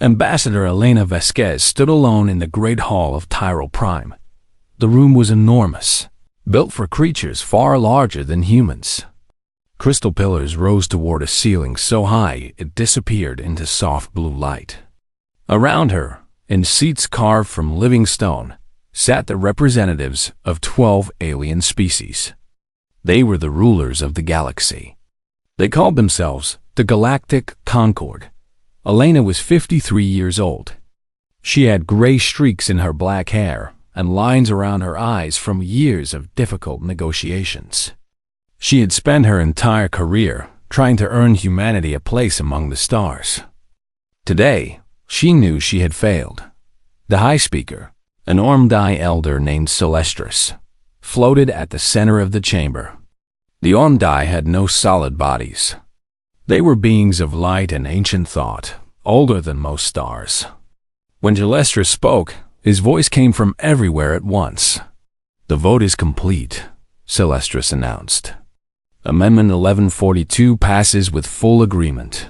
Ambassador Elena Vasquez stood alone in the great hall of Tyrol Prime. The room was enormous, built for creatures far larger than humans. Crystal pillars rose toward a ceiling so high it disappeared into soft blue light. Around her, in seats carved from living stone, sat the representatives of 12 alien species. They were the rulers of the galaxy. They called themselves the Galactic Concord. Elena was 53 years old. She had gray streaks in her black hair and lines around her eyes from years of difficult negotiations. She had spent her entire career trying to earn humanity a place among the stars. Today, she knew she had failed. The High Speaker, an Ormdai elder named Celestris, floated at the center of the chamber. The Ormdai had no solid bodies. They were beings of light and ancient thought, older than most stars. When Celestris spoke, his voice came from everywhere at once. "The vote is complete," Celestris announced. Amendment 1142 passes with full agreement.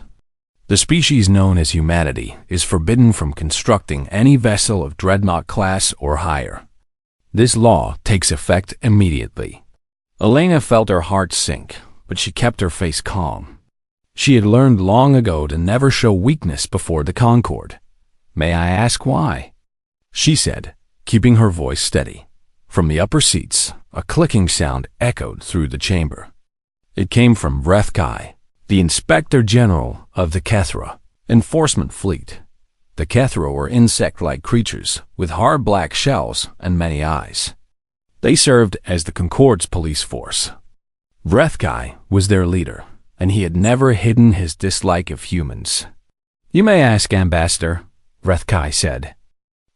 The species known as humanity is forbidden from constructing any vessel of Dreadnought class or higher. This law takes effect immediately. Elena felt her heart sink, but she kept her face calm. She had learned long ago to never show weakness before the Concord. "May I ask why?" she said, keeping her voice steady. From the upper seats, a clicking sound echoed through the chamber. It came from Vrethkai, the Inspector General of the Kethra Enforcement Fleet. The Kethra were insect-like creatures with hard black shells and many eyes. They served as the Concord's police force. Vrethkai was their leader, and he had never hidden his dislike of humans. "You may ask, Ambassador," Vrethkai said.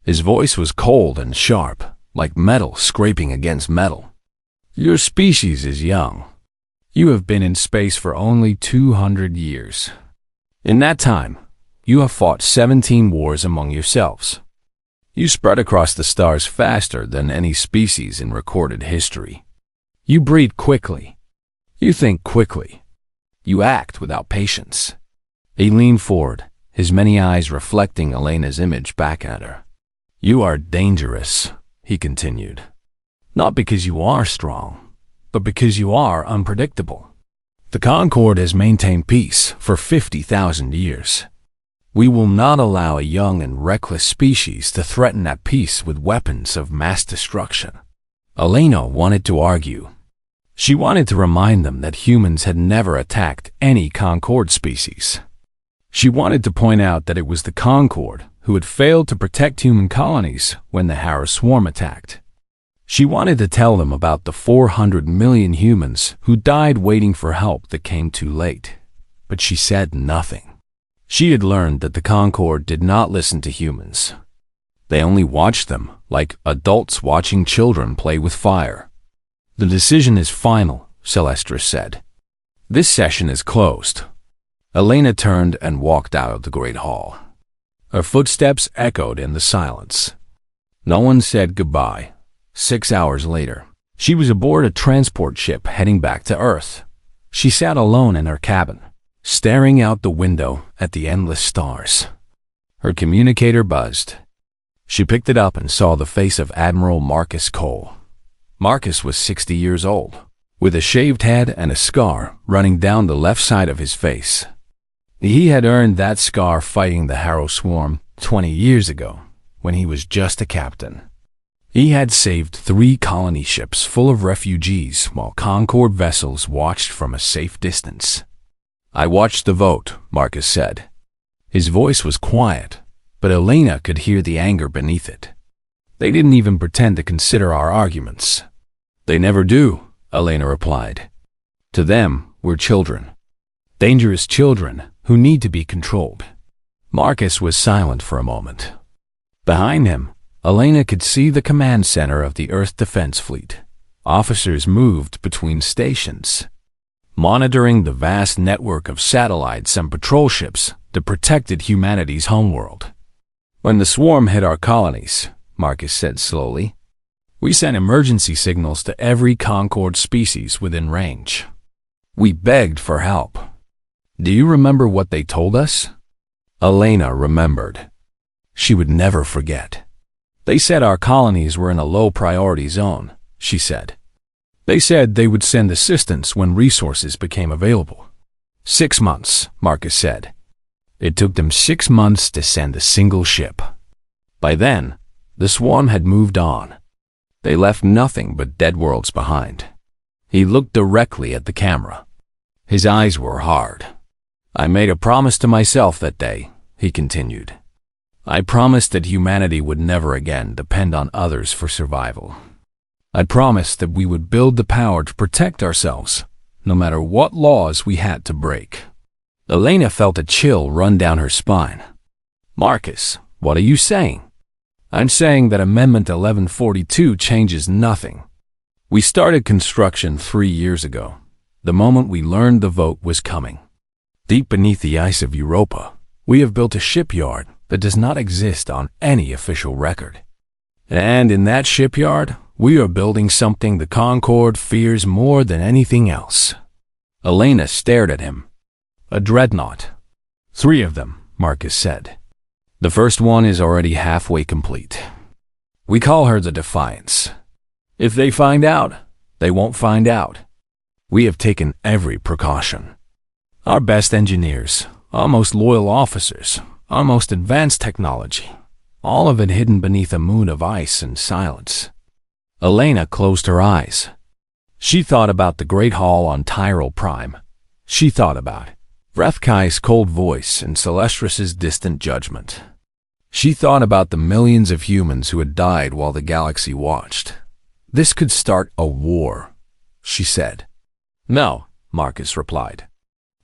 His voice was cold and sharp, like metal scraping against metal. "Your species is young. You have been in space for only 200 years. In that time, you have fought 17 wars among yourselves. You spread across the stars faster than any species in recorded history. You breed quickly. You think quickly. You act without patience." He leaned forward, his many eyes reflecting Elena's image back at her. "You are dangerous," he continued. "Not because you are strong, but because you are unpredictable. The Concord has maintained peace for 50,000 years. We will not allow a young and reckless species to threaten that peace with weapons of mass destruction." Elena wanted to argue. She wanted to remind them that humans had never attacked any Concord species. She wanted to point out that it was the Concord who had failed to protect human colonies when the Harrow Swarm attacked. She wanted to tell them about the 400 million humans who died waiting for help that came too late. But she said nothing. She had learned that the Concord did not listen to humans. They only watched them like adults watching children play with fire. "The decision is final," Celestris said. "This session is closed." Elena turned and walked out of the great hall. Her footsteps echoed in the silence. No one said goodbye. 6 hours later, she was aboard a transport ship heading back to Earth. She sat alone in her cabin, staring out the window at the endless stars. Her communicator buzzed. She picked it up and saw the face of Admiral Marcus Cole. Marcus was 60 years old, with a shaved head and a scar running down the left side of his face. He had earned that scar fighting the Harrow Swarm 20 years ago, when he was just a captain. He had saved 3 colony ships full of refugees while Concord vessels watched from a safe distance. "I watched the vote," Marcus said. His voice was quiet, but Elena could hear the anger beneath it. "They didn't even pretend to consider our arguments." "They never do," Elena replied. "To them, we're children. Dangerous children who need to be controlled." Marcus was silent for a moment. Behind him, Elena could see the command center of the Earth Defense Fleet. Officers moved between stations, monitoring the vast network of satellites and patrol ships that protected humanity's homeworld. "When the swarm hit our colonies," Marcus said slowly, "we sent emergency signals to every Concord species within range. We begged for help. Do you remember what they told us?" Elena remembered. She would never forget. They said our colonies were in a low-priority zone, she said. They said they would send assistance when resources became available. 6 months, Marcus said. It took them 6 months to send a single ship. By then, the swarm had moved on. They left nothing but dead worlds behind. He looked directly at the camera. His eyes were hard. I made a promise to myself that day, he continued. I promised that humanity would never again depend on others for survival. I promised that we would build the power to protect ourselves, no matter what laws we had to break. Elena felt a chill run down her spine. Marcus, what are you saying? I'm saying that Amendment 1142 changes nothing. We started construction 3 years ago, the moment we learned the vote was coming. Deep beneath the ice of Europa, we have built a shipyard that does not exist on any official record. And in that shipyard, we are building something the Concord fears more than anything else. Elena stared at him. A dreadnought. 3 of them, Marcus said. The first one is already halfway complete. We call her the Defiance. If they find out, they won't find out. We have taken every precaution. Our best engineers, our most loyal officers, our most advanced technology, all of it hidden beneath a moon of ice and silence. Elena closed her eyes. She thought about the Great Hall on Tyrol Prime. She thought about Vrethkai's cold voice and Celestrus's distant judgment. She thought about the millions of humans who had died while the galaxy watched. This could start a war, she said. No, Marcus replied.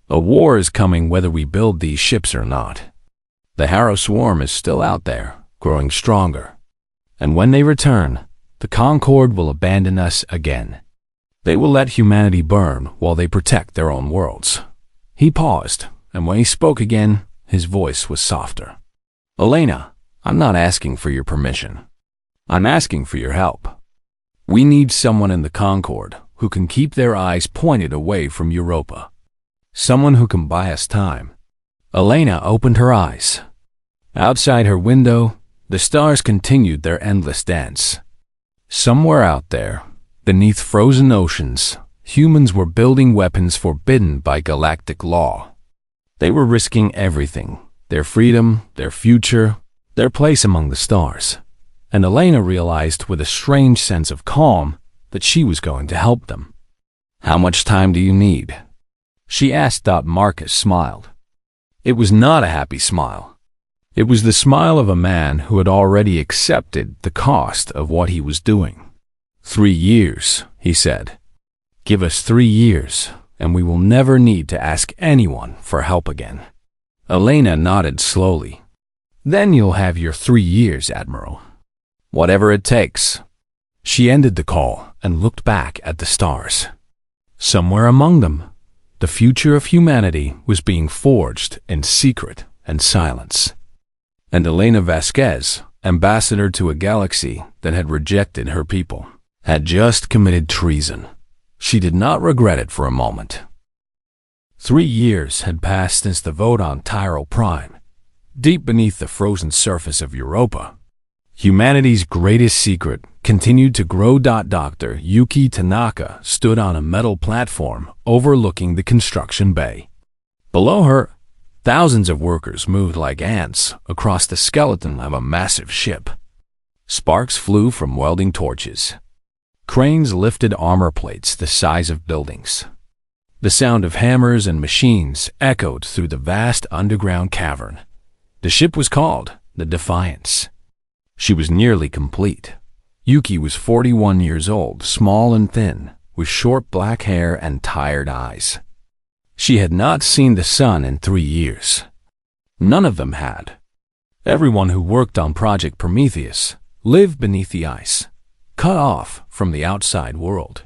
A war is coming whether we build these ships or not. The Harrow Swarm is still out there, growing stronger. And when they return, the Concord will abandon us again. They will let humanity burn while they protect their own worlds. He paused, and when he spoke again, his voice was softer. Elena, I'm not asking for your permission. I'm asking for your help. We need someone in the Concord who can keep their eyes pointed away from Europa. Someone who can buy us time. Elena opened her eyes. Outside her window, the stars continued their endless dance. Somewhere out there, beneath frozen oceans, humans were building weapons forbidden by galactic law. They were risking everything, their freedom, their future, their place among the stars. And Elena realized with a strange sense of calm that she was going to help them. How much time do you need? She asked. Marcus smiled. It was not a happy smile. It was the smile of a man who had already accepted the cost of what he was doing. 3 years, he said. Give us 3 years, and we will never need to ask anyone for help again. Elena nodded slowly. Then you'll have your 3 years, Admiral. Whatever it takes. She ended the call and looked back at the stars. Somewhere among them, the future of humanity was being forged in secret and silence. And Elena Vasquez, ambassador to a galaxy that had rejected her people, had just committed treason. She did not regret it for a moment. 3 years had passed since the vote on Tyrol Prime. Deep beneath the frozen surface of Europa, humanity's greatest secret continued to grow. Dr. Yuki Tanaka stood on a metal platform overlooking the construction bay. Below her, thousands of workers moved like ants across the skeleton of a massive ship. Sparks flew from welding torches. Cranes lifted armor plates the size of buildings. The sound of hammers and machines echoed through the vast underground cavern. The ship was called the Defiance. She was nearly complete. Yuki was 41 years old, small and thin, with short black hair and tired eyes. She had not seen the sun in 3 years. None of them had. Everyone who worked on Project Prometheus lived beneath the ice, cut off from the outside world.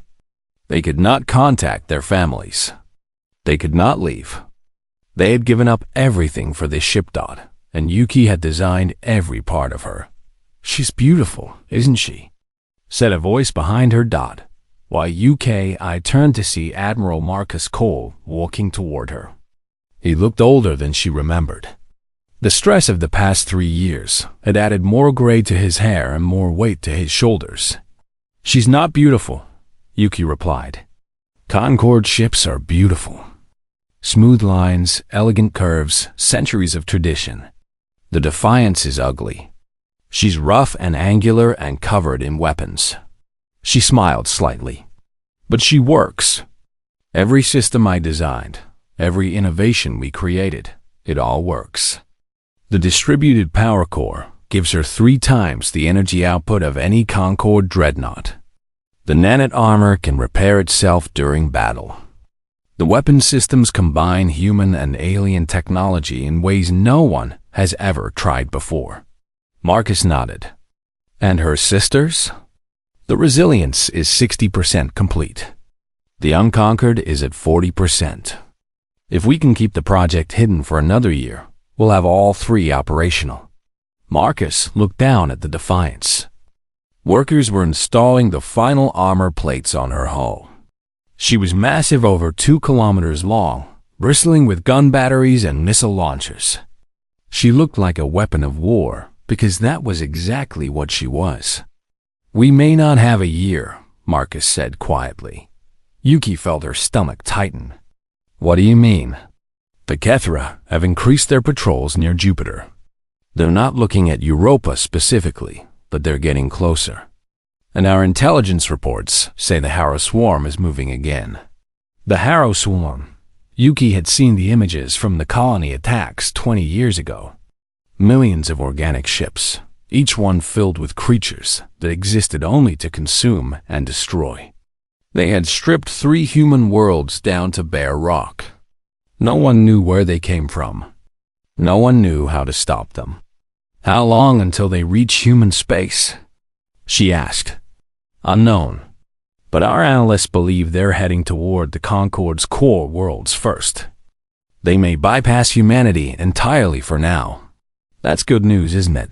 They could not contact their families. They could not leave. They had given up everything for this ship. And Yuki had designed every part of her. She's beautiful, isn't she? Said a voice behind her. Why, I turned to see Admiral Marcus Cole walking toward her. He looked older than she remembered. The stress of the past 3 years had added more gray to his hair and more weight to his shoulders. "She's not beautiful," Yuki replied. "Concorde ships are beautiful. Smooth lines, elegant curves, centuries of tradition. The Defiance is ugly. She's rough and angular and covered in weapons." She smiled slightly. "But she works. Every system I designed, every innovation we created, it all works. The distributed power core gives her 3 times the energy output of any Concorde dreadnought. The nanite armor can repair itself during battle. The weapon systems combine human and alien technology in ways no one has ever tried before." Marcus nodded. "And her sisters? The Resilience is 60% complete. The Unconquered is at 40%. If we can keep the project hidden for another year, we'll have all 3 operational." Marcus looked down at the Defiance. Workers were installing the final armor plates on her hull. She was massive, over 2 kilometers long, bristling with gun batteries and missile launchers. She looked like a weapon of war, because that was exactly what she was. "We may not have a year," Marcus said quietly. Yuki felt her stomach tighten. "What do you mean?" "The Kethra have increased their patrols near Jupiter. They're not looking at Europa specifically, but they're getting closer. And our intelligence reports say the Harrow Swarm is moving again." The Harrow Swarm. Yuki had seen the images from the colony attacks 20 years ago. Millions of organic ships, each one filled with creatures that existed only to consume and destroy. They had stripped 3 human worlds down to bare rock. No one knew where they came from. No one knew how to stop them. "How long until they reach human space?" she asked. "Unknown. But our analysts believe they're heading toward the Concorde's core worlds first. They may bypass humanity entirely for now. That's good news, isn't it?"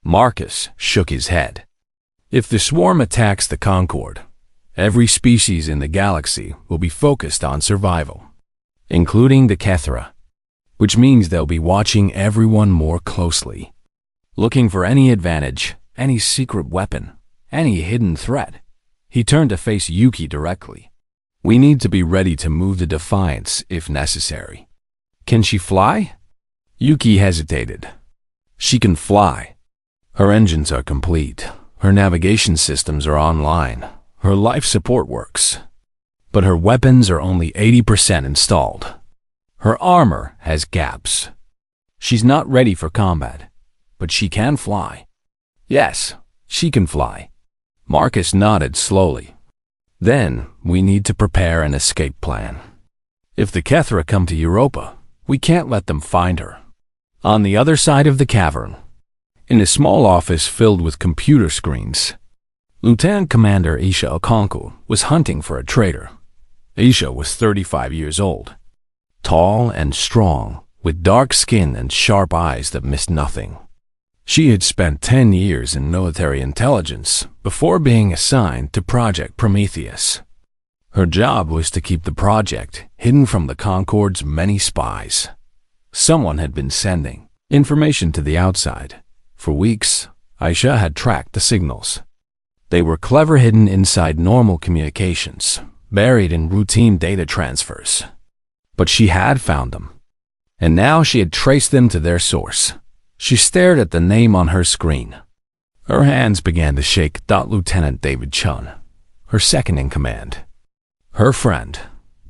Marcus shook his head. "If the swarm attacks the Concorde, every species in the galaxy will be focused on survival, including the Kethra, which means they'll be watching everyone more closely, looking for any advantage, any secret weapon, any hidden threat." He turned to face Yuki directly. "We need to be ready to move the Defiance if necessary." "Can she fly?" Yuki hesitated. "She can fly. Her engines are complete. Her navigation systems are online. Her life support works. But her weapons are only 80% installed. Her armor has gaps. She's not ready for combat, but she can fly." "Yes, she can fly." Marcus nodded slowly. "Then we need to prepare an escape plan. If the Kethra come to Europa, we can't let them find her." On the other side of the cavern, in a small office filled with computer screens, Lieutenant Commander Isha Okonkwo was hunting for a traitor. Isha was 35 years old, tall and strong, with dark skin and sharp eyes that missed nothing. She had spent 10 years in military intelligence before being assigned to Project Prometheus. Her job was to keep the project hidden from the Concorde's many spies. Someone had been sending information to the outside. For weeks, Aisha had tracked the signals. They were clever hidden inside normal communications, buried in routine data transfers. But she had found them, and now she had traced them to their source. She stared at the name on her screen. Her hands began to shake. Lieutenant David Chun, her second in command. Her friend,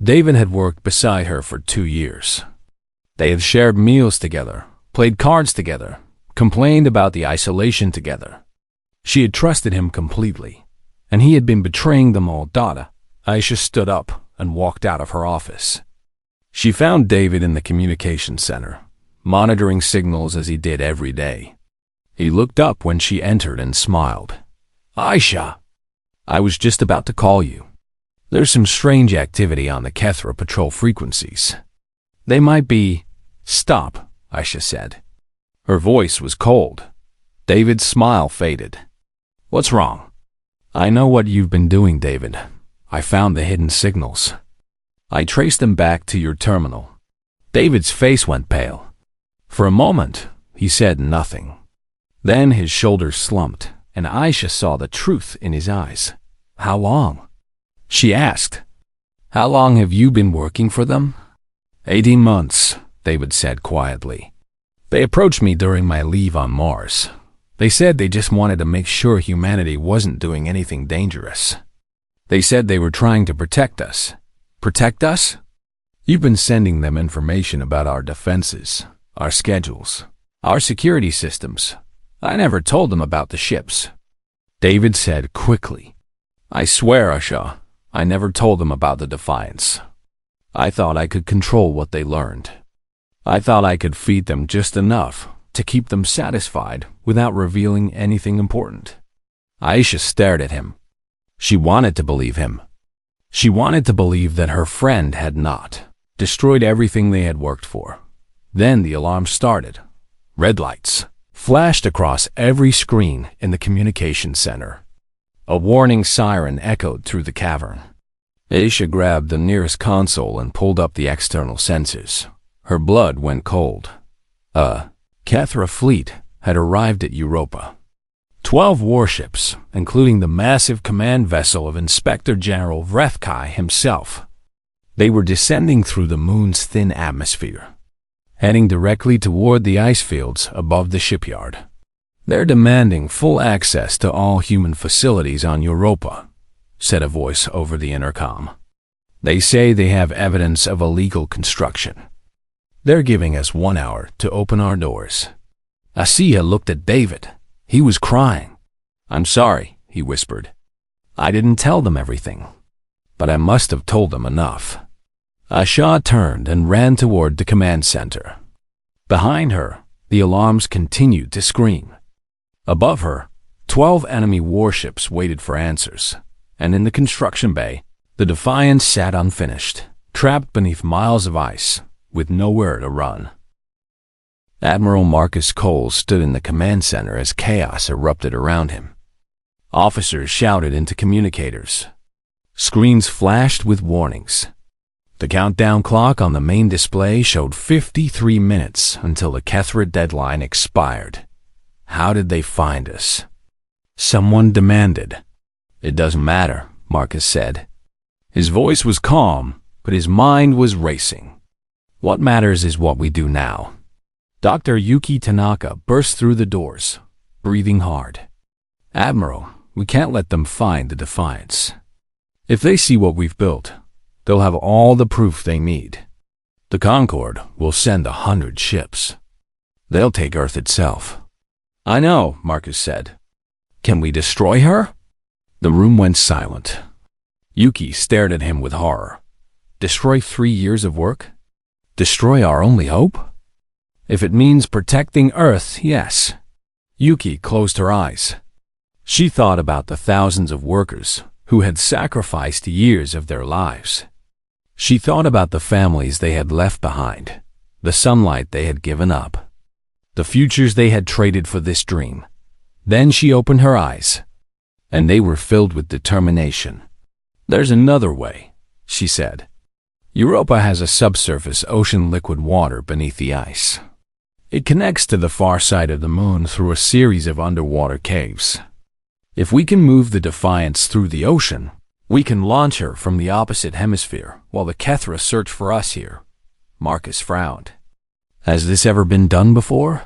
David, had worked beside her for 2 years. They had shared meals together, played cards together, complained about the isolation together. She had trusted him completely, and he had been betraying them all. Aisha stood up and walked out of her office. She found David in the communication center, monitoring signals as he did every day. He looked up when she entered and smiled. "Aisha, I was just about to call you. There's some strange activity on the Kethra patrol frequencies. They might be—" "Stop," Aisha said. Her voice was cold. David's smile faded. "What's wrong?" "I know what you've been doing, David. I found the hidden signals. I traced them back to your terminal." David's face went pale. For a moment, he said nothing. Then his shoulders slumped, and Aisha saw the truth in his eyes. "How long?" she asked. "How long have you been working for them?" 18 months, David said quietly. "They approached me during my leave on Mars. They said they just wanted to make sure humanity wasn't doing anything dangerous. They said they were trying to protect us." "Protect us?" "You've been sending them information about our defenses, our schedules, our security systems. I never told them about the ships," David said quickly. "I swear, Asha, I never told them about the Defiance. I thought I could control what they learned. I thought I could feed them just enough to keep them satisfied without revealing anything important." Aisha stared at him. She wanted to believe him. She wanted to believe that her friend had not destroyed everything they had worked for. Then the alarm started. Red lights flashed across every screen in the communication center. A warning siren echoed through the cavern. Aisha grabbed the nearest console and pulled up the external sensors. Her blood went cold. A Kethra fleet had arrived at Europa. 12 warships, including the massive command vessel of Inspector General Vrethkai himself. They were descending through the moon's thin atmosphere, heading directly toward the ice fields above the shipyard. "They're demanding full access to all human facilities on Europa," said a voice over the intercom. "They say they have evidence of illegal construction. They're giving us 1 hour to open our doors." Asiya looked at David. He was crying. "I'm sorry," he whispered. "I didn't tell them everything, but I must have told them enough." Asha turned and ran toward the command center. Behind her, the alarms continued to scream. Above her, 12 enemy warships waited for answers, and in the construction bay, the Defiance sat unfinished, trapped beneath miles of ice, with nowhere to run. Admiral Marcus Cole stood in the command center as chaos erupted around him. Officers shouted into communicators. Screens flashed with warnings. The countdown clock on the main display showed 53 minutes until the Kethra deadline expired. How did they find us? Someone demanded. "It doesn't matter," Marcus said. His voice was calm, but his mind was racing. "What matters is what we do now." Dr. Yuki Tanaka burst through the doors, breathing hard. "Admiral, we can't let them find the Defiance. If they see what we've built, they'll have all the proof they need. The Concorde will send 100 ships. They'll take Earth itself." "I know," Marcus said. "Can we destroy her?" The room went silent. Yuki stared at him with horror. "Destroy 3 years of work? Destroy our only hope? If it means protecting Earth, yes." Yuki closed her eyes. She thought about the thousands of workers who had sacrificed years of their lives. She thought about the families they had left behind, the sunlight they had given up, the futures they had traded for this dream. Then she opened her eyes, and they were filled with determination. "There's another way," she said. "Europa has a subsurface ocean liquid water beneath the ice. It connects to the far side of the moon through a series of underwater caves. If we can move the Defiance through the ocean, we can launch her from the opposite hemisphere while the Kethra search for us here." Marcus frowned. "Has this ever been done before?"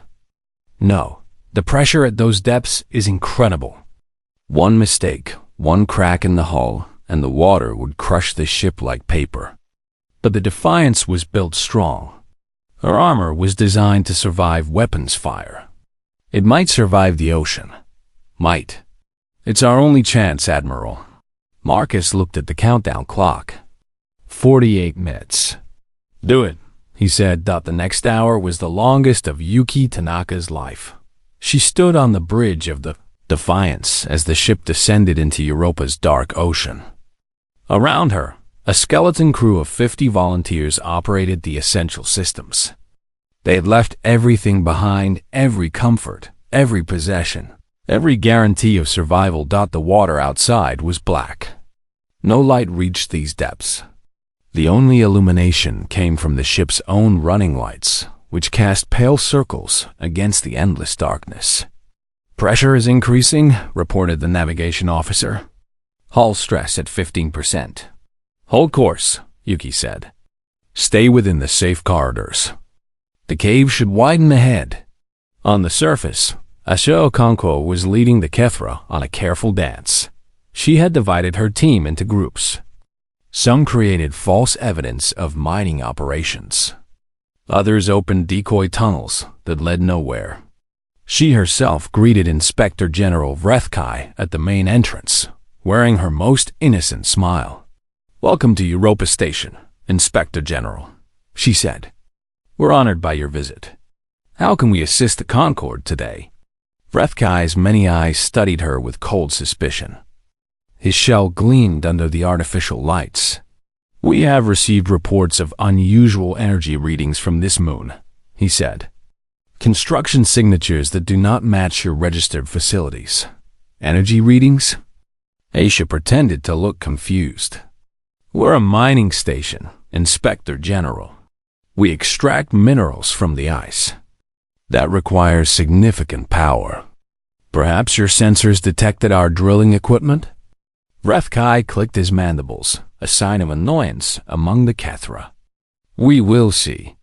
"No. The pressure at those depths is incredible. One mistake, one crack in the hull, and the water would crush the ship like paper. But the Defiance was built strong. Her armor was designed to survive weapons fire. It might survive the ocean. Might. It's our only chance, Admiral." Marcus looked at the countdown clock. 48 minutes. "Do it," he said. The next hour was the longest of Yuki Tanaka's life. She stood on the bridge of the Defiance as the ship descended into Europa's dark ocean. Around her, a skeleton crew of 50 volunteers operated the essential systems. They had left everything behind, every comfort, every possession, every guarantee of survival. The water outside was black. No light reached these depths. The only illumination came from the ship's own running lights, which cast pale circles against the endless darkness. "Pressure is increasing," reported the navigation officer. "Hull stress at 15%. "Hold course," Yuki said. "Stay within the safe corridors. The cave should widen ahead." On the surface, Asha Okonkwo was leading the Kethra on a careful dance. She had divided her team into groups. Some created false evidence of mining operations. Others opened decoy tunnels that led nowhere. She herself greeted Inspector General Vrethkai at the main entrance, wearing her most innocent smile. "Welcome to Europa Station, Inspector General," she said. "We're honored by your visit. How can we assist the Concord today?" Vrethkai's many eyes studied her with cold suspicion. His shell gleamed under the artificial lights. "We have received reports of unusual energy readings from this moon," he said. "Construction signatures that do not match your registered facilities." "Energy readings?" Aisha pretended to look confused. "We're a mining station, Inspector General. We extract minerals from the ice. That requires significant power. Perhaps your sensors detected our drilling equipment?" Vrethkai clicked his mandibles, a sign of annoyance among the Kethra. "We will see.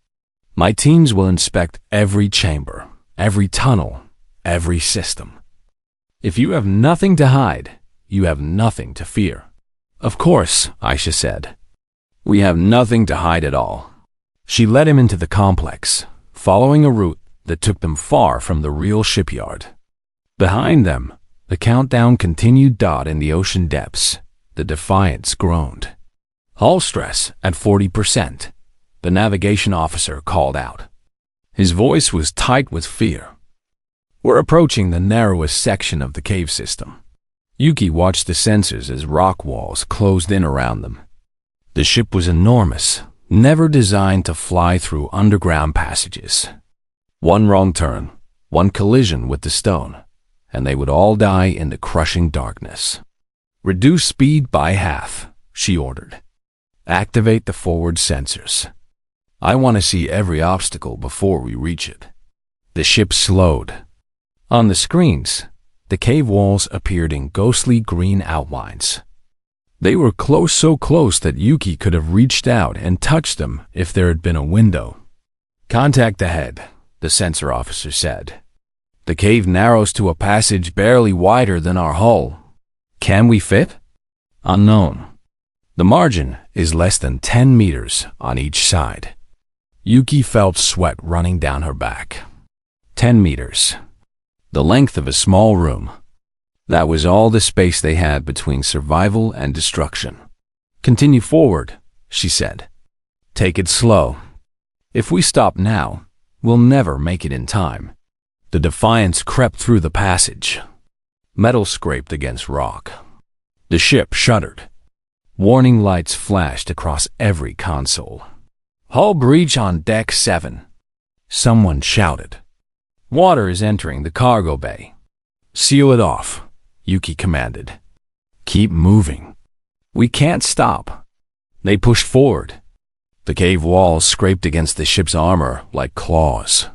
My teams will inspect every chamber, every tunnel, every system. If you have nothing to hide, you have nothing to fear." "Of course," Aisha said. "We have nothing to hide at all." She led him into the complex, following a route that took them far from the real shipyard. Behind them, the countdown continued. In the ocean depths, the Defiance groaned. "Hull stress at 40%, the navigation officer called out. His voice was tight with fear. "We're approaching the narrowest section of the cave system." Yuki watched the sensors as rock walls closed in around them. The ship was enormous, never designed to fly through underground passages. One wrong turn, one collision with the stone, and they would all die in the crushing darkness. "Reduce speed by half," she ordered. "Activate the forward sensors. I want to see every obstacle before we reach it." The ship slowed. On the screens, the cave walls appeared in ghostly green outlines. They were close, so close that Yuki could have reached out and touched them if there had been a window. "Contact ahead," the sensor officer said. "The cave narrows to a passage barely wider than our hull." "Can we fit?" "Unknown. The margin is less than 10 meters on each side." Yuki felt sweat running down her back. 10 meters. The length of a small room. That was all the space they had between survival and destruction. "Continue forward," she said. "Take it slow. If we stop now, we'll never make it in time." The Defiance crept through the passage. Metal scraped against rock. The ship shuddered. Warning lights flashed across every console. "Hull breach on deck 7. Someone shouted. "Water is entering the cargo bay." "Seal it off," Yuki commanded. "Keep moving." "We can't stop." They pushed forward. The cave walls scraped against the ship's armor like claws.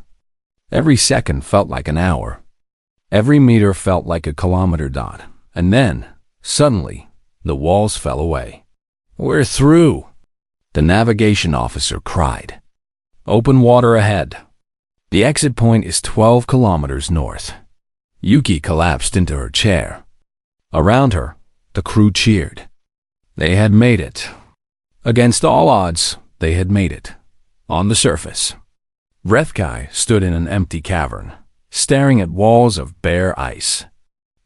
Every second felt like an hour. Every meter felt like a kilometer. And then, suddenly, the walls fell away. "We're through," the navigation officer cried. "Open water ahead. The exit point is 12 kilometers north." Yuki collapsed into her chair. Around her, the crew cheered. They had made it. Against all odds, they had made it. On the surface, Vrethkai stood in an empty cavern, staring at walls of bare ice.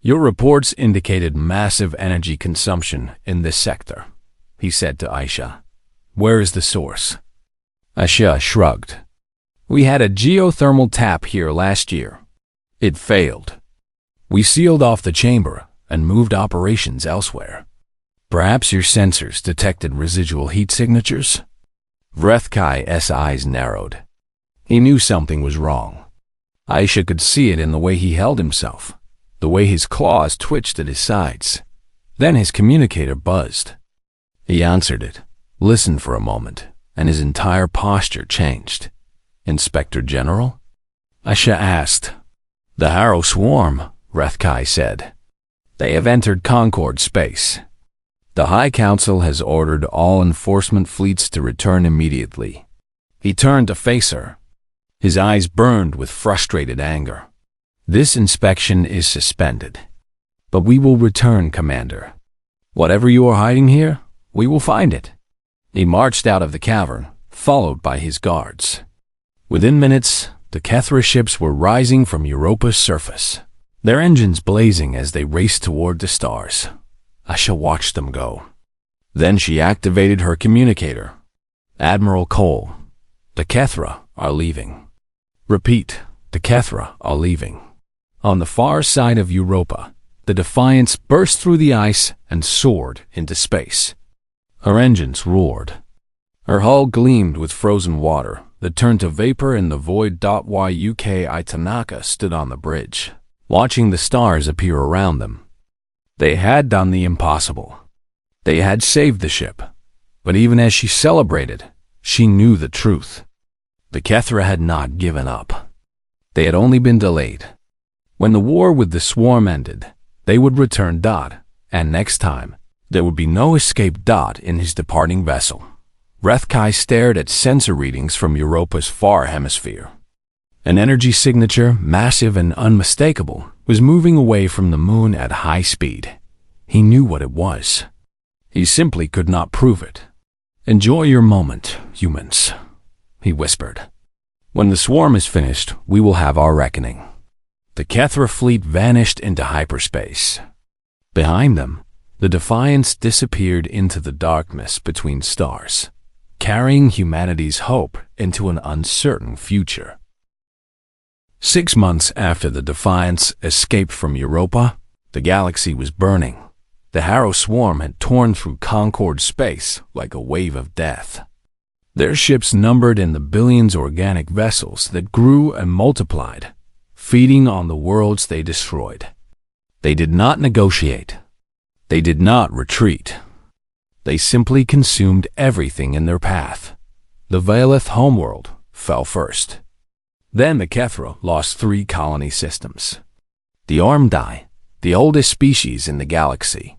"Your reports indicated massive energy consumption in this sector," he said to Aisha. "Where is the source?" Aisha shrugged. "We had a geothermal tap here last year. It failed. We sealed off the chamber and moved operations elsewhere. Perhaps your sensors detected residual heat signatures?" Vrethkai's eyes narrowed. He knew something was wrong. Aisha could see it in the way he held himself, the way his claws twitched at his sides. Then his communicator buzzed. He answered it, listened for a moment, and his entire posture changed. Inspector General? Asha asked. The Harrow Swarm, Rethkai said. They have entered Concord space. The High Council has ordered all enforcement fleets to return immediately. He turned to face her. His eyes burned with frustrated anger. This inspection is suspended. But we will return, Commander. Whatever you are hiding here, we will find it. He marched out of the cavern, followed by his guards. Within minutes, the Kethra ships were rising from Europa's surface, their engines blazing as they raced toward the stars. Asha watched them go. Then she activated her communicator. Admiral Cole, the Kethra are leaving. Repeat, the Kethra are leaving. On the far side of Europa, the Defiance burst through the ice and soared into space. Her engines roared. Her hull gleamed with frozen water that turned to vapor in the void. Yuk Tanaka stood on the bridge, watching the stars appear around them. They had done the impossible. They had saved the ship. But even as she celebrated, she knew the truth. The Kethra had not given up. They had only been delayed. When the war with the swarm ended, they would return. And next time, there would be no escape. In his departing vessel, Rethkai stared at sensor readings from Europa's far hemisphere. An energy signature, massive and unmistakable, was moving away from the moon at high speed. He knew what it was. He simply could not prove it. Enjoy your moment, humans, he whispered. When the swarm is finished, we will have our reckoning. The Kethra fleet vanished into hyperspace. Behind them, the Defiance disappeared into the darkness between stars, carrying humanity's hope into an uncertain future. 6 months after the Defiance escaped from Europa, the galaxy was burning. The Harrow Swarm had torn through Concord space like a wave of death. Their ships numbered in the billions organic vessels that grew and multiplied, feeding on the worlds they destroyed. They did not negotiate. They did not retreat. They simply consumed everything in their path. The Valeth homeworld fell first. Then the Kethra lost 3 colony systems. The Ormdai, the oldest species in the galaxy,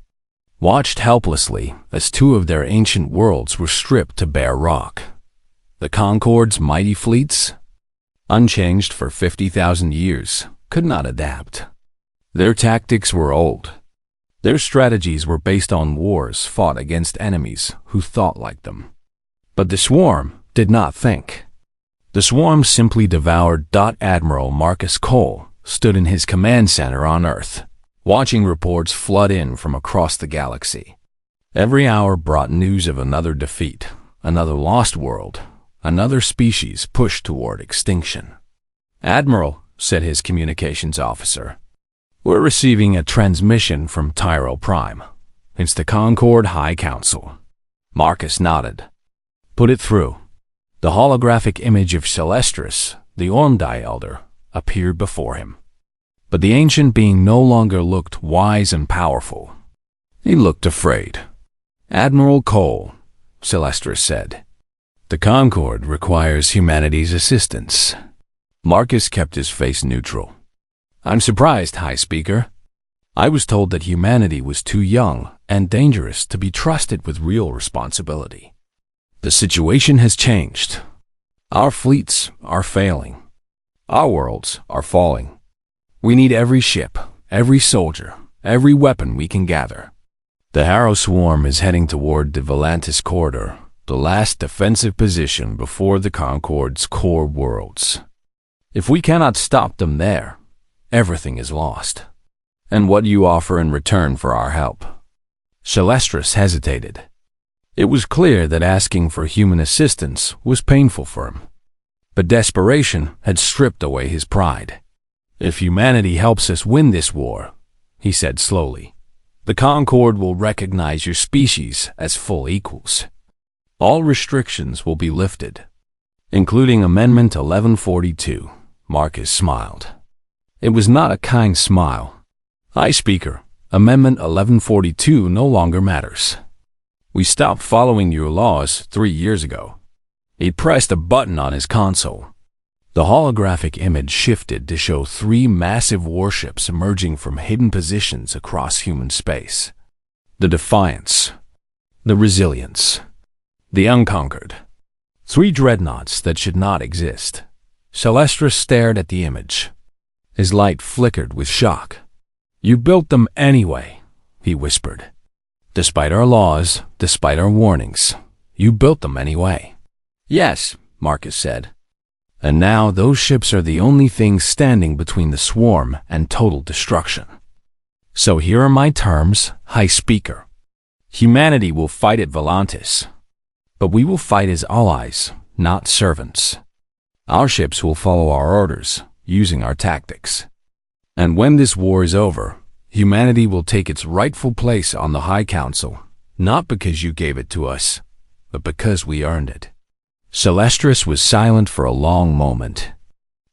watched helplessly as 2 of their ancient worlds were stripped to bare rock. The Concord's mighty fleets, unchanged for 50,000 years, could not adapt. Their tactics were old. Their strategies were based on wars fought against enemies who thought like them. But the Swarm did not think. The Swarm simply devoured. Admiral Marcus Cole stood in his command center on Earth, watching reports flood in from across the galaxy. Every hour brought news of another defeat, another lost world, another species pushed toward extinction. Admiral, said his communications officer, we're receiving a transmission from Tyrell Prime. It's the Concord High Council. Marcus nodded. Put it through. The holographic image of Celestris, the Ormdai Elder, appeared before him. But the ancient being no longer looked wise and powerful. He looked afraid. Admiral Cole, Celestris said, the Concord requires humanity's assistance. Marcus kept his face neutral. I'm surprised, High Speaker. I was told that humanity was too young and dangerous to be trusted with real responsibility. The situation has changed. Our fleets are failing. Our worlds are falling. We need every ship, every soldier, every weapon we can gather. The Harrow Swarm is heading toward the Volantis Corridor, the last defensive position before the Concord's core worlds. If we cannot stop them there, everything is lost. And what do you offer in return for our help? Celestris hesitated. It was clear that asking for human assistance was painful for him. But desperation had stripped away his pride. If humanity helps us win this war, he said slowly, the Concord will recognize your species as full equals. All restrictions will be lifted, including Amendment 1142. Marcus smiled. It was not a kind smile. High Speaker, Amendment 1142 no longer matters. We stopped following your laws 3 years ago. He pressed a button on his console. The holographic image shifted to show three massive warships emerging from hidden positions across human space. The Defiance, the Resilience, the Unconquered. Three dreadnoughts that should not exist. Celestra stared at the image. His light flickered with shock. "You built them anyway," he whispered. "Despite our laws, despite our warnings, you built them anyway." "Yes," Marcus said. "And now those ships are the only things standing between the swarm and total destruction. So here are my terms, High Speaker. Humanity will fight at Volantis, but we will fight as allies, not servants. Our ships will follow our orders, using our tactics. And when this war is over, humanity will take its rightful place on the High Council, not because you gave it to us, but because we earned it." Celestris was silent for a long moment.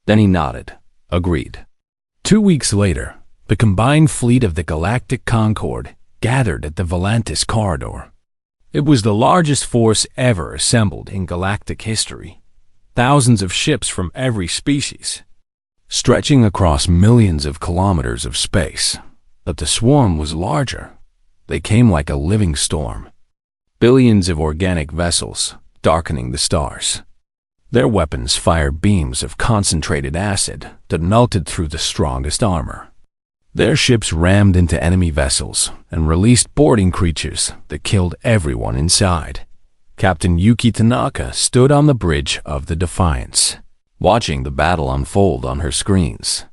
Then he nodded, agreed. 2 weeks later, the combined fleet of the Galactic Concord gathered at the Volantis corridor. It was the largest force ever assembled in galactic history. Thousands of ships from every species, stretching across millions of kilometers of space. But the swarm was larger. They came like a living storm. Billions of organic vessels, darkening the stars. Their weapons fired beams of concentrated acid that melted through the strongest armor. Their ships rammed into enemy vessels and released boarding creatures that killed everyone inside. Captain Yuki Tanaka stood on the bridge of the Defiance, watching the battle unfold on her screens.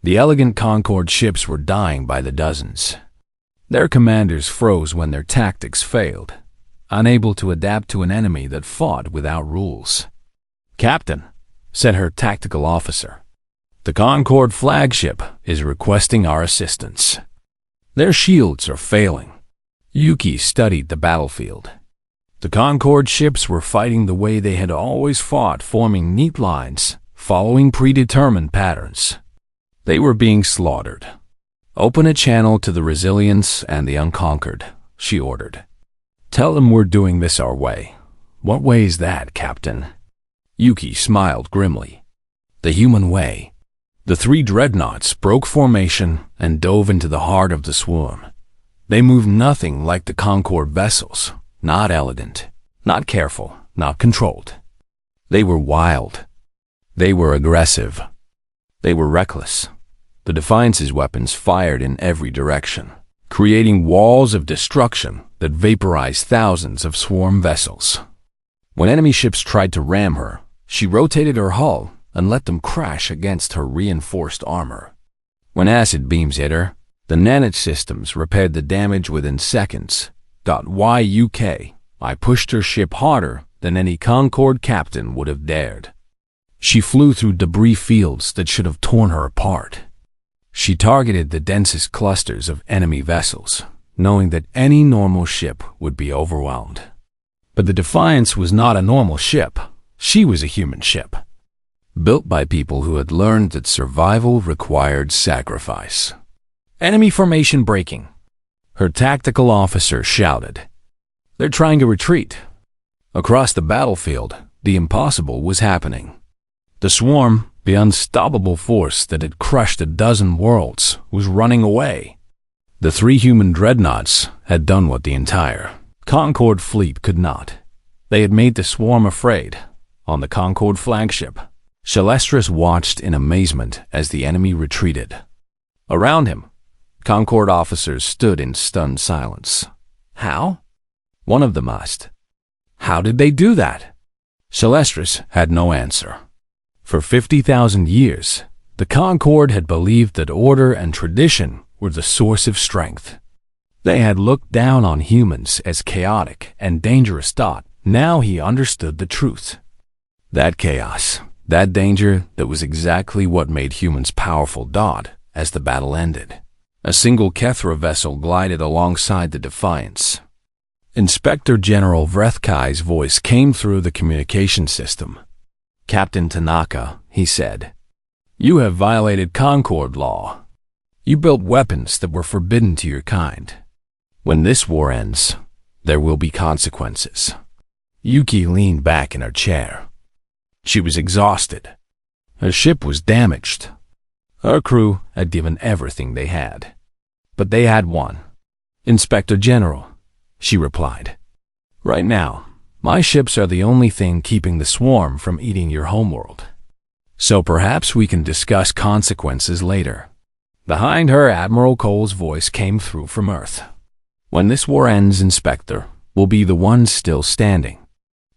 The elegant Concorde ships were dying by the dozens. Their commanders froze when their tactics failed, unable to adapt to an enemy that fought without rules. "Captain," said her tactical officer, "the Concorde flagship is requesting our assistance. Their shields are failing." Yuki studied the battlefield. The Concorde ships were fighting the way they had always fought, forming neat lines, following predetermined patterns. They were being slaughtered. "Open a channel to the Resilience and the Unconquered," she ordered. "Tell them we're doing this our way." "What way is that, Captain?" Yuki smiled grimly. "The human way." The three dreadnoughts broke formation and dove into the heart of the swarm. They moved nothing like the Concorde vessels, not elegant, not careful, not controlled. They were wild. They were aggressive. They were reckless. The Defiance's weapons fired in every direction, creating walls of destruction that vaporized thousands of swarm vessels. When enemy ships tried to ram her, she rotated her hull and let them crash against her reinforced armor. When acid beams hit her, the nanite systems repaired the damage within seconds. I pushed her ship harder than any Concorde captain would have dared. She flew through debris fields that should have torn her apart. She targeted the densest clusters of enemy vessels, knowing that any normal ship would be overwhelmed. But the Defiance was not a normal ship. She was a human ship, built by people who had learned that survival required sacrifice. "Enemy formation breaking," her tactical officer shouted. "They're trying to retreat." Across the battlefield, the impossible was happening. The swarm, the unstoppable force that had crushed a dozen worlds, was running away. The three human dreadnoughts had done what the entire Concorde fleet could not. They had made the swarm afraid. On the Concorde flagship, Celestris watched in amazement as the enemy retreated. Around him, Concorde officers stood in stunned silence. How? One of them asked. How did they do that? Celestris had no answer. For 50,000 years, the Concorde had believed that order and tradition were the source of strength. They had looked down on humans as chaotic and dangerous thought. Now he understood the truth. That chaos, that danger, that was exactly what made humans powerful. As the battle ended, a single Kethra vessel glided alongside the Defiance. Inspector General Vrethkai's voice came through the communication system. "Captain Tanaka," he said, "you have violated Concorde law. You built weapons that were forbidden to your kind. When this war ends, there will be consequences." Yuki leaned back in her chair. She was exhausted. Her ship was damaged. Her crew had given everything they had. But they had one. Inspector General, she replied. Right now, my ships are the only thing keeping the swarm from eating your homeworld. So perhaps we can discuss consequences later. Behind her, Admiral Cole's voice came through from Earth. When this war ends, Inspector, we'll be the ones still standing.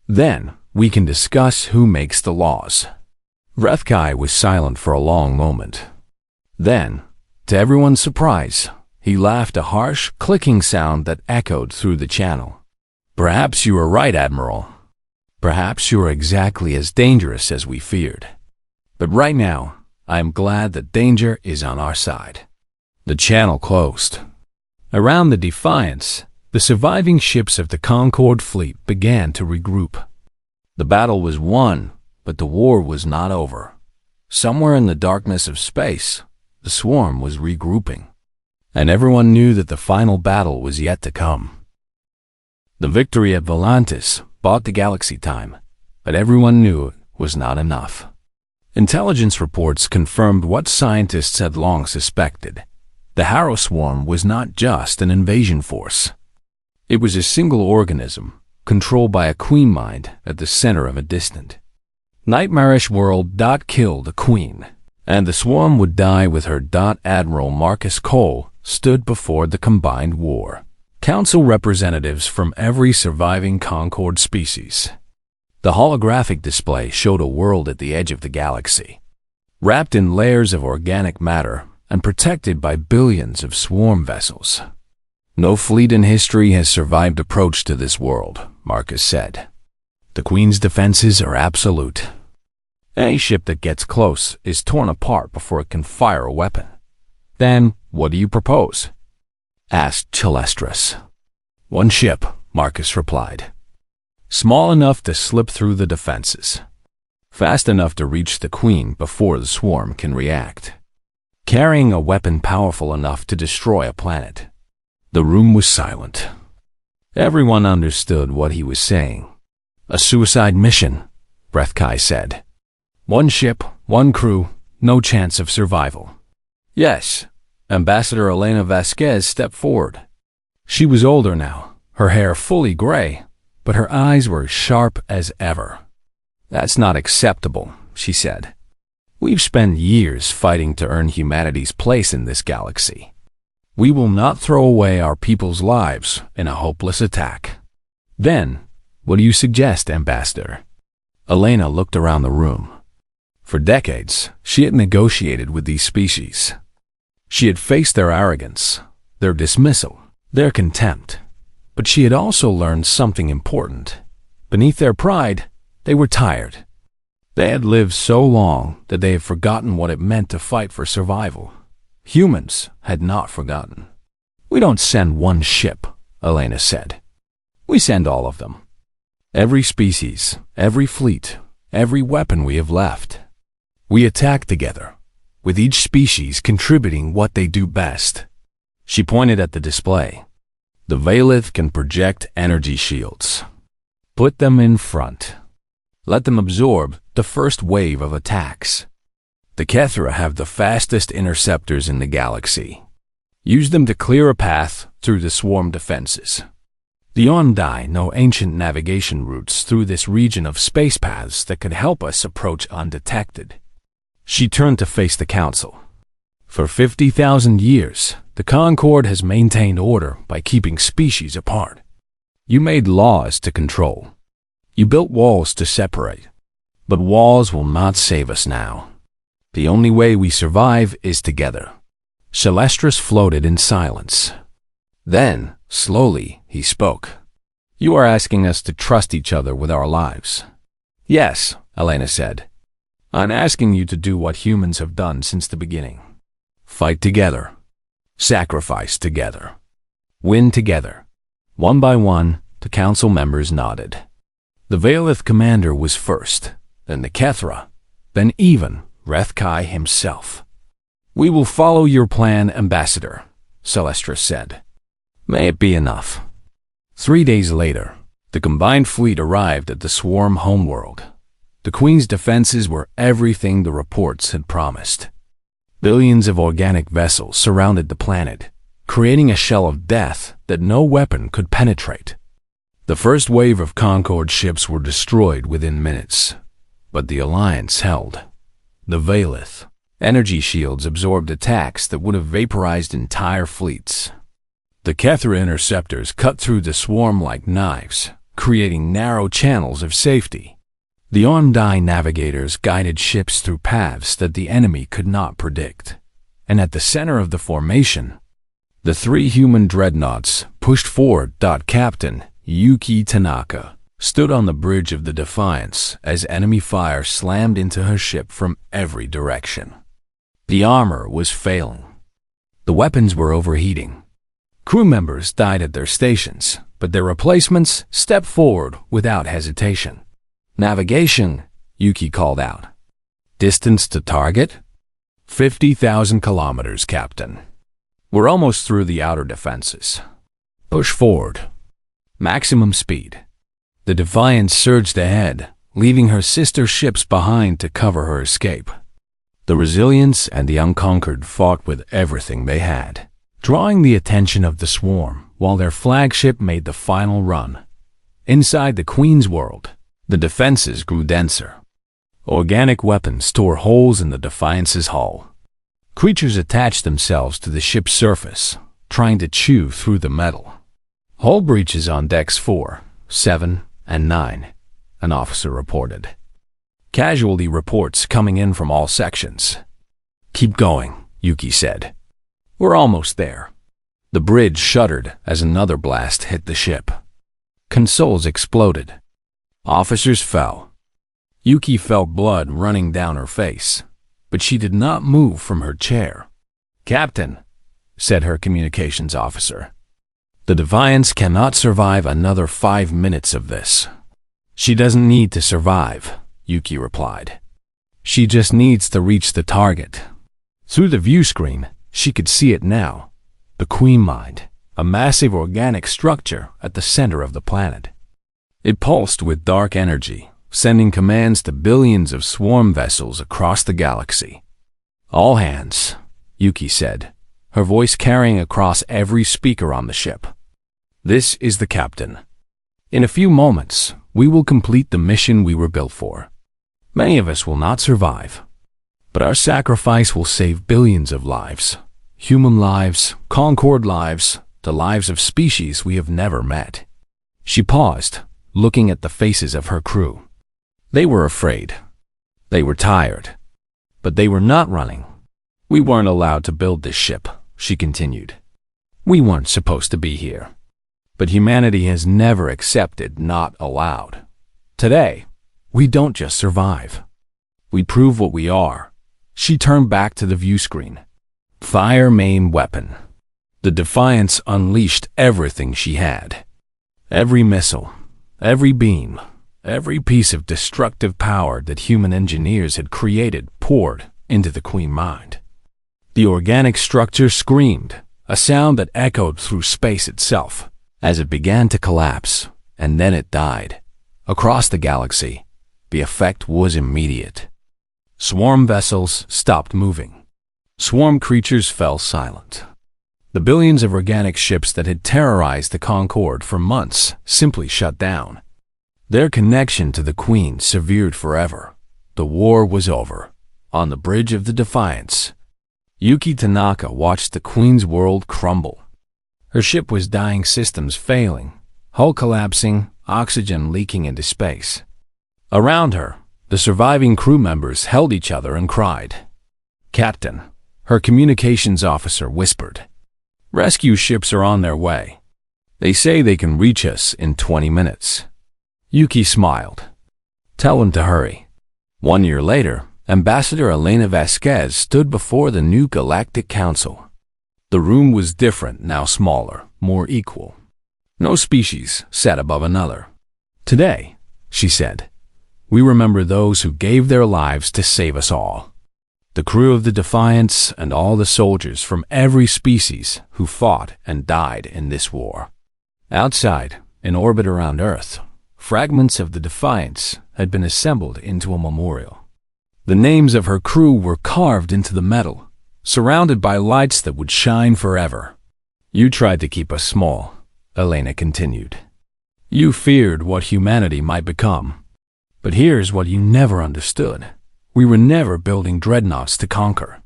Then, we can discuss who makes the laws. Rethkai was silent for a long moment. Then, to everyone's surprise, he laughed, a harsh, clicking sound that echoed through the channel. Perhaps you are right, Admiral. Perhaps you are exactly as dangerous as we feared. But right now, I am glad that danger is on our side. The channel closed. Around the Defiance, the surviving ships of the Concorde fleet began to regroup. The battle was won, but the war was not over. Somewhere in the darkness of space, the swarm was regrouping. And everyone knew that the final battle was yet to come. The victory at Volantis bought the galaxy time, but everyone knew it was not enough. Intelligence reports confirmed what scientists had long suspected. The Harrow Swarm was not just an invasion force. It was a single organism, controlled by a queen mind at the center of a distant, nightmarish world. Killed the queen, and the swarm would die with her. Admiral Marcus Cole stood before the combined war council representatives from every surviving Concorde species. The holographic display showed a world at the edge of the galaxy, wrapped in layers of organic matter and protected by billions of swarm vessels. No fleet in history has survived approach to this world, Marcus said. The Queen's defenses are absolute. Any ship that gets close is torn apart before it can fire a weapon. Then, what do you propose? Asked Chalestris. One ship, Marcus replied. Small enough to slip through the defenses. Fast enough to reach the Queen before the swarm can react. Carrying a weapon powerful enough to destroy a planet. The room was silent. Everyone understood what he was saying. A suicide mission, Rethkai said. One ship, one crew, no chance of survival. Yes, Ambassador Elena Vasquez stepped forward. She was older now, her hair fully gray, but her eyes were sharp as ever. That's not acceptable, she said. We've spent years fighting to earn humanity's place in this galaxy. We will not throw away our people's lives in a hopeless attack. Then, what do you suggest, Ambassador? Elena looked around the room. For decades, she had negotiated with these species. She had faced their arrogance, their dismissal, their contempt. But she had also learned something important. Beneath their pride, they were tired. They had lived so long that they had forgotten what it meant to fight for survival. Humans had not forgotten. We don't send one ship, Elena said. We send all of them. Every species, every fleet, every weapon we have left. We attack together, with each species contributing what they do best. She pointed at the display. The Valith can project energy shields. Put them in front. Let them absorb the first wave of attacks. The Kethra have the fastest interceptors in the galaxy. Use them to clear a path through the swarm defenses. The Ondai know ancient navigation routes through this region of space paths that could help us approach undetected. She turned to face the council. For 50,000 years, the Concorde has maintained order by keeping species apart. You made laws to control. You built walls to separate. But walls will not save us now. The only way we survive is together. Celestris floated in silence. Then, slowly, he spoke. You are asking us to trust each other with our lives. Yes, Elena said. I'm asking you to do what humans have done since the beginning. Fight together. Sacrifice together. Win together. One by one, the council members nodded. The Valith commander was first, then the Kethra, then even Rethkai himself. We will follow your plan, Ambassador, Celestris said. May it be enough. 3 days later, the combined fleet arrived at the swarm homeworld. The Queen's defenses were everything the reports had promised. Billions of organic vessels surrounded the planet, creating a shell of death that no weapon could penetrate. The first wave of Concord ships were destroyed within minutes, but the Alliance held. The Valith energy shields absorbed attacks that would have vaporized entire fleets. The Kethra interceptors cut through the swarm like knives, creating narrow channels of safety. The Ondai navigators guided ships through paths that the enemy could not predict. And at the center of the formation, the 3 human dreadnoughts pushed forward. Captain Yuki Tanaka stood on the bridge of the Defiance as enemy fire slammed into her ship from every direction. The armor was failing. The weapons were overheating. Crew members died at their stations, but their replacements stepped forward without hesitation. Navigation, Yuki called out. Distance to target? 50,000 kilometers, Captain. We're almost through the outer defenses. Push forward. Maximum speed. The Defiance surged ahead, leaving her sister ships behind to cover her escape. The Resilience and the Unconquered fought with everything they had, drawing the attention of the swarm while their flagship made the final run. Inside the Queen's world, the defenses grew denser. Organic weapons tore holes in the Defiance's hull. Creatures attached themselves to the ship's surface, trying to chew through the metal. Hull breaches on decks 4, 7, and 9, an officer reported. Casualty reports coming in from all sections. Keep going, Yuki said. We're almost there. The bridge shuddered as another blast hit the ship. Consoles exploded. Officers fell. Yuki felt blood running down her face, but she did not move from her chair. Captain, said her communications officer, the Defiance cannot survive another 5 minutes of this. She doesn't need to survive, Yuki replied. She just needs to reach the target. Through the view screen, she could see it now. The Queen Mind, a massive organic structure at the center of the planet. It pulsed with dark energy, sending commands to billions of swarm vessels across the galaxy. All hands, Yuki said, her voice carrying across every speaker on the ship. This is the captain. In a few moments, we will complete the mission we were built for. Many of us will not survive, but our sacrifice will save billions of lives. Human lives, Concord lives, the lives of species we have never met. She paused, looking at the faces of her crew. They were afraid. They were tired. But they were not running. We weren't allowed to build this ship, she continued. We weren't supposed to be here. But humanity has never accepted not allowed. Today, we don't just survive. We prove what we are. She turned back to the view screen. Fire main weapon. The Defiance unleashed everything she had. Every missile, every beam, every piece of destructive power that human engineers had created poured into the Queen Mind. The organic structure screamed, a sound that echoed through space itself, as it began to collapse, and then it died. Across the galaxy, the effect was immediate. Swarm vessels stopped moving. Swarm creatures fell silent. The billions of organic ships that had terrorized the Concord for months simply shut down. Their connection to the Queen severed forever. The war was over. On the bridge of the Defiance, Yuki Tanaka watched the Queen's world crumble. Her ship was dying, systems failing, hull collapsing, oxygen leaking into space. Around her, the surviving crew members held each other and cried. Captain, her communications officer whispered. Rescue ships are on their way. They say they can reach us in 20 minutes. Yuki smiled. Tell them to hurry. 1 year later, Ambassador Elena Vasquez stood before the new Galactic Council. The room was different, now smaller, more equal. No species sat above another. Today, she said, we remember those who gave their lives to save us all. The crew of the Defiance and all the soldiers from every species who fought and died in this war. Outside, in orbit around Earth, Fragments of the Defiance had been assembled into a memorial. The names of her crew were carved into the metal, surrounded by lights that would shine forever. You tried to keep us small, Elena continued. You feared what humanity might become. But here's what you never understood. We were never building dreadnoughts to conquer.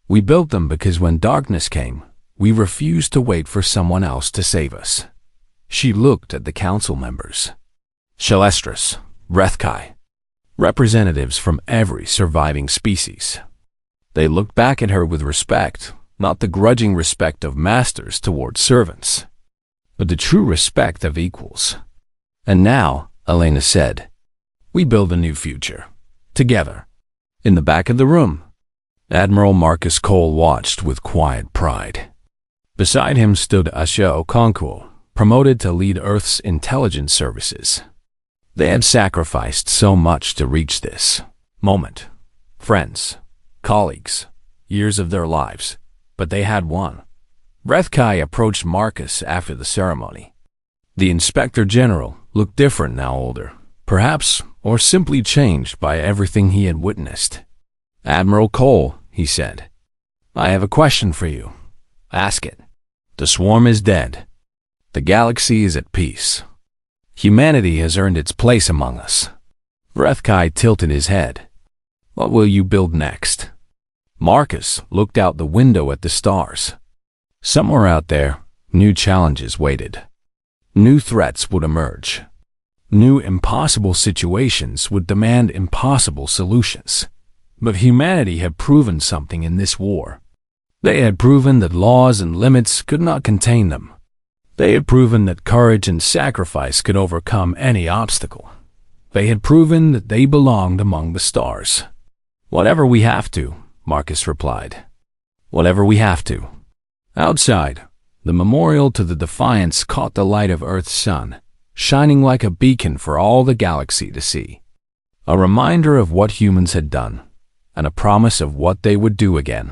We built them because when darkness came, we refused to wait for someone else to save us. She looked at the council members. Shalestris, Rethkai, representatives from every surviving species. They looked back at her with respect, not the grudging respect of masters towards servants, but the true respect of equals. And now, Elena said, we build a new future, together. In the back of the room, Admiral Marcus Cole watched with quiet pride. Beside him stood Asha Okonkwo, promoted to lead Earth's intelligence services. They had sacrificed so much to reach this moment. Friends, colleagues, years of their lives, but they had won. Rethkai approached Marcus after the ceremony. The Inspector General looked different now, older, perhaps, or simply changed by everything he had witnessed. Admiral Cole, he said, I have a question for you. Ask it. The swarm is dead. The galaxy is at peace. Humanity has earned its place among us. Rethkai tilted his head. What will you build next? Marcus looked out the window at the stars. Somewhere out there, new challenges waited. New threats would emerge. New impossible situations would demand impossible solutions. But humanity had proven something in this war. They had proven that laws and limits could not contain them. They had proven that courage and sacrifice could overcome any obstacle. They had proven that they belonged among the stars. Whatever we have to, Marcus replied. Whatever we have to. Outside, the memorial to the Defiance caught the light of Earth's sun, shining like a beacon for all the galaxy to see. A reminder of what humans had done, and a promise of what they would do again.